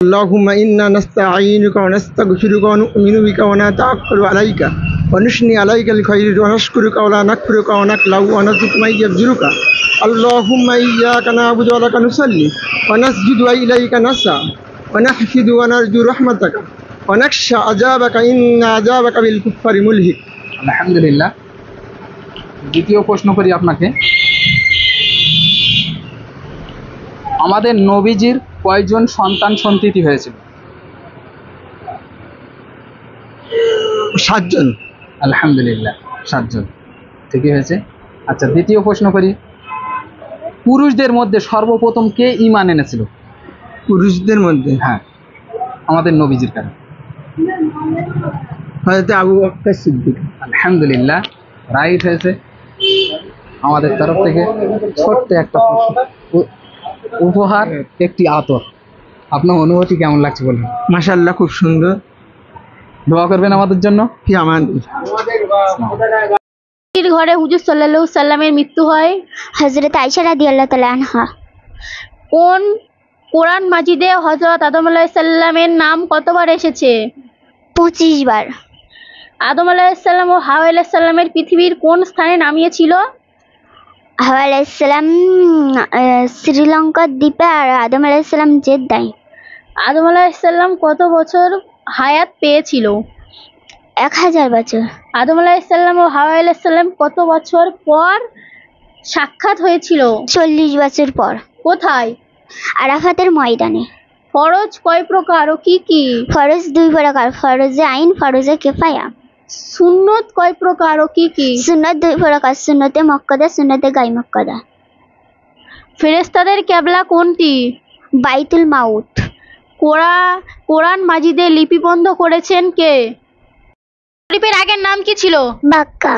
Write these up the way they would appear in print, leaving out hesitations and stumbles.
اللهم إنا نستعينك ونستغفرك ونؤمن بك ونتوكل عليك ونثني عليك الخير ونشكرك ولا نكفرك ونخلع ونرزق من يرزقك اللهم إياك نعبد ولك نصلي ونسجد وإليك نسعى ونحفظ ونرجو رحمتك ونخشى عذابك إن عذابك بالكفار ملحق। আলহামদুলিল্লাহ। দ্বিতীয় প্রশ্ন করি আপনাকে, আমাদের নবীজির কয়জন সন্তান সন্ততি হয়েছিল? 7 জন। আলহামদুলিল্লাহ, 7 জন, ঠিকই হয়েছে। আচ্ছা, দ্বিতীয় প্রশ্ন করি, পুরুষদের মধ্যে সর্বপ্রথম কে ঈমান এনেছিল? পুরুষদের মধ্যে? হ্যাঁ, আমাদের নবীজির কারণে। হযরত আবু বকর সিদ্দিক। আলহামদুলিল্লাহ, রাইট হয়েছে। আমাদের তরফ থেকে ছোট্ট একটা উপহার, একটি আতর। আপনার অনুভূতি কেমন লাগছে বলুন? মাশাআল্লাহ, খুব সুন্দর। দোয়া করবেন আমাদের জন্য। কি আমান। ঘরে হুজুর সাল্লাল্লাহু সাল্লামের মৃত্যু হয়। হযরত আয়েশা রাদিয়াল্লাহু তাআলা আনহা। কোন কোরআন মাজিদে হযরত আদম আলাইহিস সালামের নাম কতবার এসেছে? 25 বার। আদম আলাইহিস সালাম ও হাওয়া আলাইহিস সালামের পৃথিবীর কোন স্থানে নামিয়েছিল? হাওয়া আলাইহিস সালাম শ্রীলঙ্কার দ্বীপে আর আদম আলাইহিস সালাম জেদ্দায়। আদম আলাইহিস সালাম কত বছর হায়াত পেয়েছিল? 1000 বছর। আদম আলাইহিস সালাম ও হাওয়া আলাইহিস সালাম কত বছর পর সাক্ষাৎ হয়েছিল? 40 বছর পর। কোথায়? আরাফাতের ময়দানে। ফরজ কয় প্রকার ও কি কি? ফরজ 2 প্রকার, ফরজে আইন, ফরজে কিফায়া। সুন্নত কয় প্রকার ও কি কি? সুন্নত 2 প্রকার, সুন্নতে মুআক্কাদা, সুন্নতে গায়র মুআক্কাদা। ফেরেশতাদের কিবলা কোনটি? বাইতুল মাউত। কোরআন মাজিদে লিপিবদ্ধ করেছেন কে? শরীফের আগের নাম কি ছিল? মক্কা।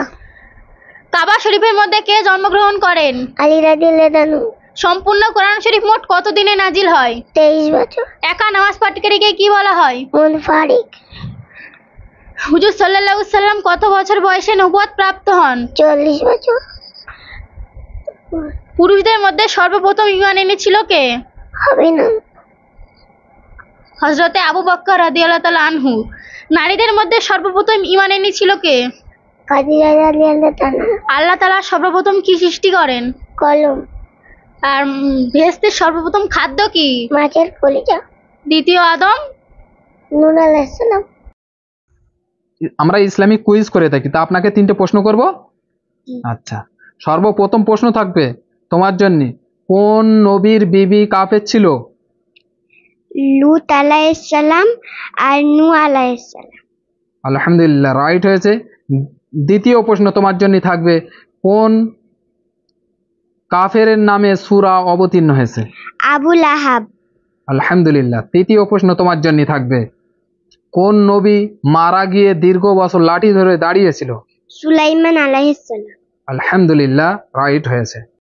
কাবা শরীফের মধ্যে কে জন্মগ্রহণ করেন? আলী রাদিয়াল্লাহু আনহু। সম্পূর্ণ কোরআন শরীফ মোট কত দিনে নাজিল হয়? 23 বছর। একা নামাজ পাঠকারীকে কি বলা হয়? মুনফারিদ। হুজুর সাল্লাল্লাহু সাল্লাম কত বছর বয়সে নবুয়ত প্রাপ্ত হন? 40 বছর। পুরুষদের মধ্যে সর্বপ্রথম ঈমান এনেছিল কে? হবে না। হযরতে আবু বকর রাদিয়াল্লাহু তাআলা আনহু। নারীদের মধ্যে সর্বপ্রথম ঈমান এনেছিল কে? খাদিজা রাদিয়াল্লাহু তাআলা। আল্লাহ তাআলা সর্বপ্রথম কি সৃষ্টি করেন? কলম। আর বেহেশতের সর্বপ্রথম খাদ্য কি? মাছের কলিজা। দ্বিতীয় আদম? নূহ আলাইহিস সালাম। আমরা ইসলামিক কুইজ করে থাকি, তা আপনাকে 3টে প্রশ্ন করব। আচ্ছা, সর্বপ্রথম প্রশ্ন থাকবে তোমার জন্য, কোন নবীর বিবি কাফের ছিল? লূত আলাইহিস সালাম আর নূহ আলাইহিস সালাম। আলহামদুলিল্লাহ, রাইট হয়েছে। দ্বিতীয় প্রশ্ন তোমার জন্য থাকবে, কোন কাফের নামে সূরা অবতীর্ণ হয়েছে? আবু লাহাব। আলহামদুলিল্লাহ। তৃতীয় প্রশ্ন তোমার জন্য থাকবে, কোন নবী মারা গিয়ে দীর্ঘ বছর লাঠি ধরে দাঁড়িয়েছিল? সুলাইমান আলাইহিস সালাম। আলহামদুলিল্লাহ, রাইট হয়েছে।